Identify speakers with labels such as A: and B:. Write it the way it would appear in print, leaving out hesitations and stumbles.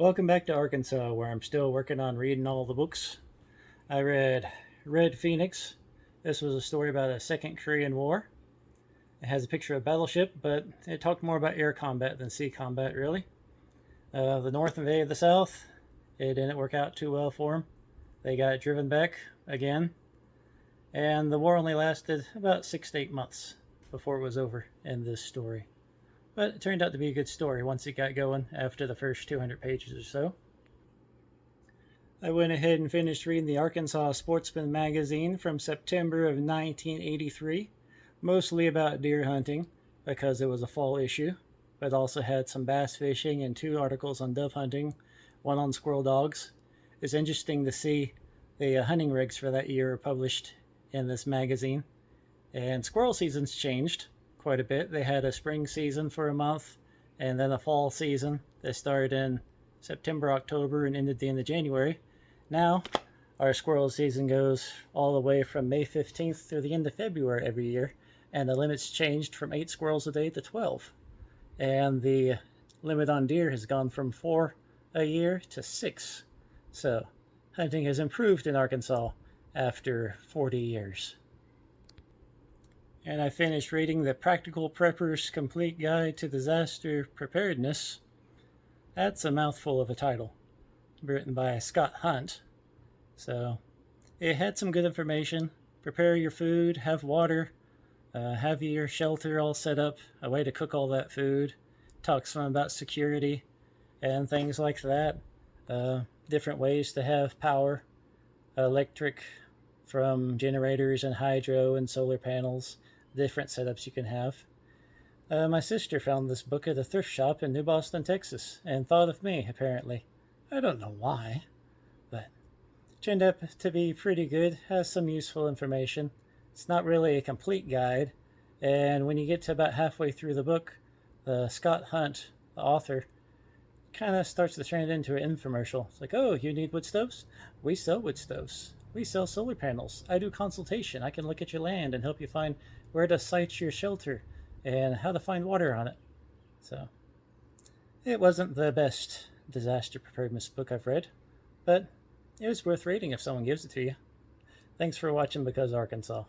A: Welcome back to Arkansas, where I'm still working on reading all the books. I read Red Phoenix. This was a story about a Second Korean War. It has a picture of a battleship, but it talked more about air combat than sea combat, really. The North invaded the South. It didn't work out too well for them. They got driven back again. And the war only lasted about 6 to 8 months before it was over in this story. But it turned out to be a good story once it got going after the first 200 pages or so. I went ahead and finished reading the Arkansas Sportsman magazine from September of 1983, mostly about deer hunting because it was a fall issue, but also had some bass fishing and 2 articles on dove hunting, 1 on squirrel dogs. It's interesting to see the hunting rigs for that year are published in this magazine. And squirrel season's changed quite a bit. They had a spring season for a month and then a fall season that started in September, October, and ended the end of January. Now, our squirrel season goes all the way from May 15th through the end of February every year, and the limit's changed from 8 squirrels a day to 12. And the limit on deer has gone from 4 a year to 6. So, hunting has improved in Arkansas after 40 years. And I finished reading The Practical Prepper's Complete Guide to Disaster Preparedness. That's a mouthful of a title, written by Scott Hunt. So, it had some good information. Prepare your food, have water, have your shelter all set up, a way to cook all that food. Talk some about security and things like that. Different ways to have power, electric from generators and hydro and solar panels. Different setups you can have. My sister found this book at a thrift shop in New Boston, Texas, and thought of me, apparently. I don't know why, but it turned out to be pretty good, has some useful information. It's not really a complete guide, and when you get to about halfway through the book, Scott Hunt, the author, kind of starts to turn it into an infomercial. It's like, oh, you need wood stoves? We sell wood stoves. We sell solar panels. I do consultation. I can look at your land and help you find where to site your shelter and how to find water on it. So, it wasn't the best disaster preparedness book I've read, but it was worth reading if someone gives it to you. Thanks for watching Because Arkansas.